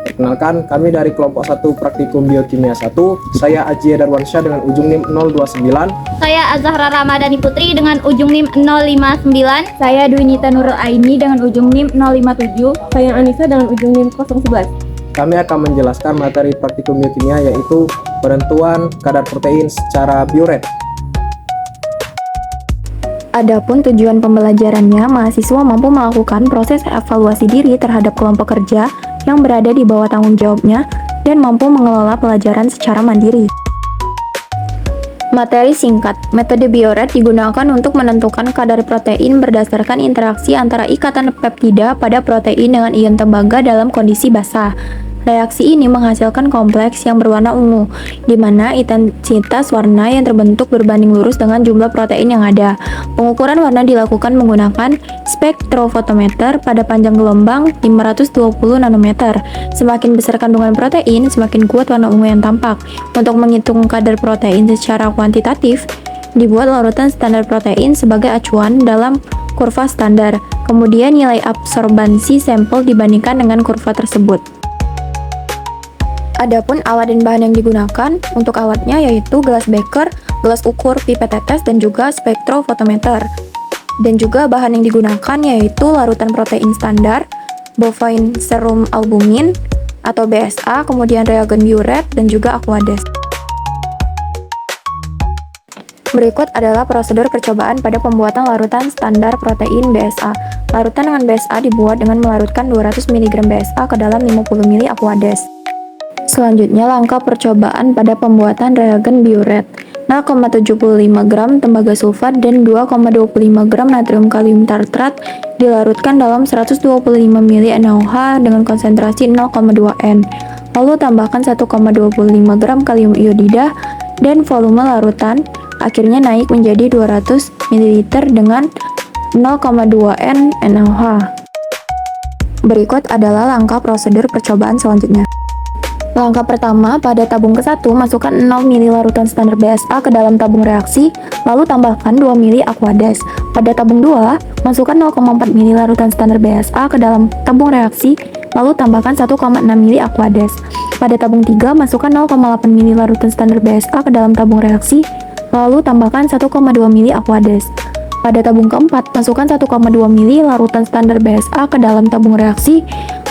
Perkenalkan, kami dari kelompok 1 Praktikum Biokimia 1. Saya Ajia Darwansyah dengan ujung NIM 029. Saya Azahra Ramadhani Putri dengan ujung NIM 059. Saya Dwinita Nurul Aini dengan ujung NIM 057. Saya Anissa dengan ujung NIM 011. Kami akan menjelaskan materi praktikum biokimia yaitu penentuan kadar protein secara bioret. Adapun tujuan pembelajarannya, mahasiswa mampu melakukan proses evaluasi diri terhadap kelompok kerja yang berada di bawah tanggung jawabnya dan mampu mengelola pelajaran secara mandiri. Materi singkat, metode bioret digunakan untuk menentukan kadar protein berdasarkan interaksi antara ikatan peptida pada protein dengan ion tembaga dalam kondisi basah. Reaksi ini menghasilkan kompleks yang berwarna ungu, di mana intensitas warna yang terbentuk berbanding lurus dengan jumlah protein yang ada. Pengukuran warna dilakukan menggunakan spektrofotometer pada panjang gelombang 520 nanometer. Semakin besar kandungan protein, semakin kuat warna ungu yang tampak. Untuk menghitung kadar protein secara kuantitatif, dibuat larutan standar protein sebagai acuan dalam kurva standar. Kemudian nilai absorbansi sampel dibandingkan dengan kurva tersebut. Adapun alat dan bahan yang digunakan, untuk alatnya yaitu gelas beker, gelas ukur, pipet tetes, dan juga spektrofotometer. Dan juga bahan yang digunakan yaitu larutan protein standar, bovine serum albumin atau BSA, kemudian reagen bioret, dan juga Aquades. Berikut adalah prosedur percobaan pada pembuatan larutan standar protein BSA. Larutan dengan BSA dibuat dengan melarutkan 200 mg BSA ke dalam 50 ml Aquades. Selanjutnya, langkah percobaan pada pembuatan reagen bioret. 0,75 gram tembaga sulfat dan 2,25 gram natrium kalium tartrat dilarutkan dalam 125 ml NaOH dengan konsentrasi 0,2 N. Lalu tambahkan 1,25 gram kalium iodida dan volume larutan akhirnya naik menjadi 200 ml dengan 0,2 N NaOH. Berikut adalah langkah prosedur percobaan selanjutnya. Langkah pertama, pada tabung ke-1, masukkan 0 ml larutan standar BSA ke dalam tabung reaksi, lalu tambahkan 2 ml Aquades. Pada tabung 2, masukkan 0,4 ml larutan standar BSA ke dalam tabung reaksi, lalu tambahkan 1,6 ml Aquades. Pada tabung 3, masukkan 0,8 ml larutan standar BSA ke dalam tabung reaksi, lalu tambahkan 1,2 ml Aquades. Pada tabung keempat, masukkan 1,2 ml larutan standar BSA ke dalam tabung reaksi,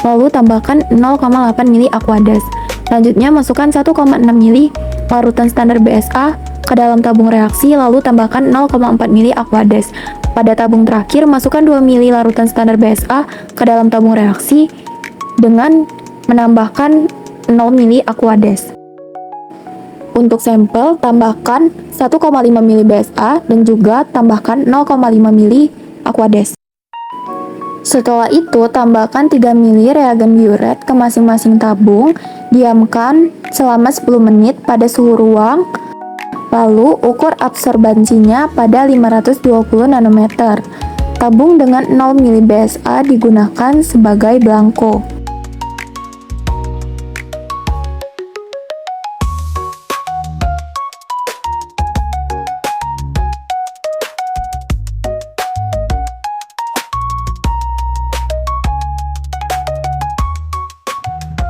lalu tambahkan 0,8 ml Aquades. Selanjutnya, masukkan 1,6 ml larutan standar BSA ke dalam tabung reaksi, lalu tambahkan 0,4 ml Aquades. Pada tabung terakhir, masukkan 2 ml larutan standar BSA ke dalam tabung reaksi dengan menambahkan 0 ml Aquades. Untuk sampel, tambahkan 1,5 ml BSA dan juga tambahkan 0,5 ml Aquades. Setelah itu, tambahkan 3 ml reagen bioret ke masing-masing tabung, diamkan selama 10 menit pada suhu ruang, lalu ukur absorbansinya pada 520 nanometer. Tabung dengan 0 ml BSA digunakan sebagai belangko.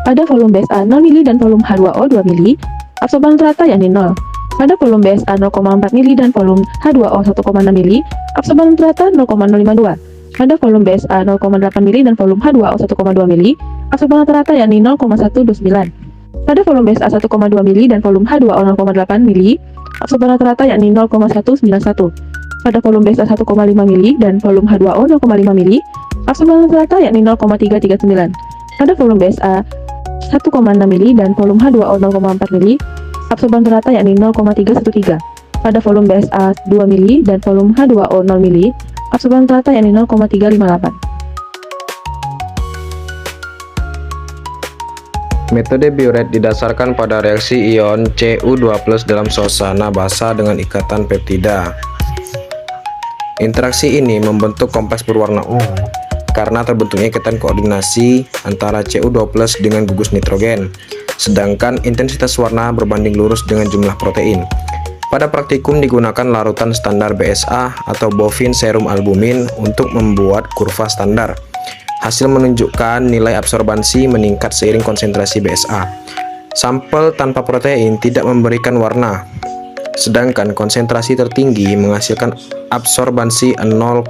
Pada volume BSA 0 ml dan volume H2O 2 ml, absorban rata yakni 0. Pada volume BSA 0,4 ml dan volume H2O 1,6 ml, absorban rata 0,052. Pada volume BSA 0,8 ml dan volume H2O 1,2 ml, absorban rata yakni 0,129. Pada volume BSA 1,2 ml dan volume H2O 0,8 ml, absorban rata yakni 0,191. Pada volume BSA 1,5 ml dan volume H2O 0,5 ml, absorban rata yakni 0,339. Pada volume BSA 1,6 ml dan volume H2O 0,4 ml, absorban rata yakni 0,313. Pada volume BSA 2 ml dan volume H2O 0 ml, absorban rata yakni 0,358. Metode bioret didasarkan pada reaksi ion Cu2+ dalam suasana basah dengan ikatan peptida. Interaksi ini membentuk kompleks berwarna ungu karena terbentuknya ikatan koordinasi antara Cu2+ dengan gugus nitrogen, sedangkan intensitas warna berbanding lurus dengan jumlah protein. Pada praktikum digunakan larutan standar BSA atau bovine serum albumin untuk membuat kurva standar. Hasil menunjukkan nilai absorbansi meningkat seiring konsentrasi BSA. Sampel tanpa protein tidak memberikan warna, sedangkan konsentrasi tertinggi menghasilkan absorbansi 0,339.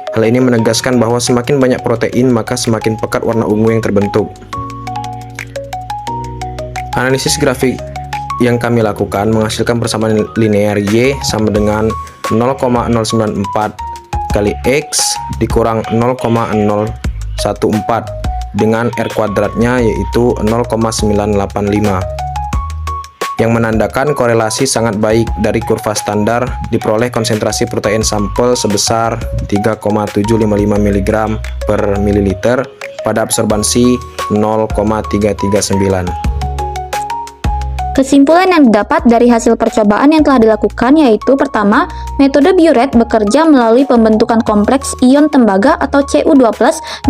Hal ini menegaskan bahwa semakin banyak protein maka semakin pekat warna ungu yang terbentuk. Analisis grafik yang kami lakukan menghasilkan persamaan linear Y sama dengan 0,094 kali X dikurang 0,014 dengan R kuadratnya yaitu 0,985, yang menandakan korelasi sangat baik dari kurva standar diperoleh konsentrasi protein sampel sebesar 3,755 mg per mililiter pada absorbansi 0,339. Kesimpulan yang didapat dari hasil percobaan yang telah dilakukan yaitu pertama, metode Biuret bekerja melalui pembentukan kompleks ion tembaga atau Cu2+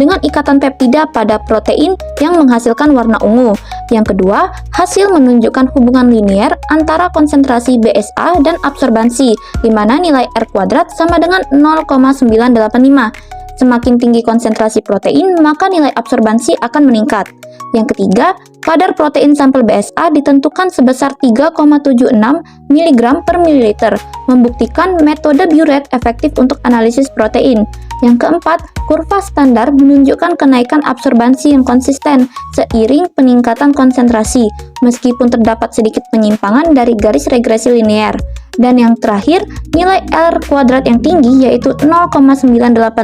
dengan ikatan peptida pada protein yang menghasilkan warna ungu. Yang kedua, hasil menunjukkan hubungan linier antara konsentrasi BSA dan absorbansi, di mana nilai R kuadrat sama dengan 0,985. Semakin tinggi konsentrasi protein, maka nilai absorbansi akan meningkat. Yang ketiga, kadar protein sampel BSA ditentukan sebesar 3,76 mg per mililiter, membuktikan metode Biuret efektif untuk analisis protein. Yang keempat, kurva standar menunjukkan kenaikan absorbansi yang konsisten seiring peningkatan konsentrasi, meskipun terdapat sedikit penyimpangan dari garis regresi linear. Dan yang terakhir, nilai R kuadrat yang tinggi yaitu 0,9855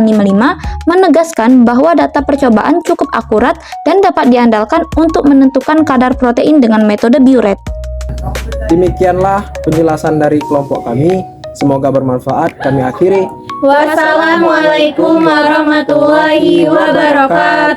menegaskan bahwa data percobaan cukup akurat dan dapat diandalkan untuk menentukan kadar protein dengan metode Biuret. Demikianlah penjelasan dari kelompok kami. Semoga bermanfaat. Kami akhiri. Wassalamualaikum warahmatullahi wabarakatuh.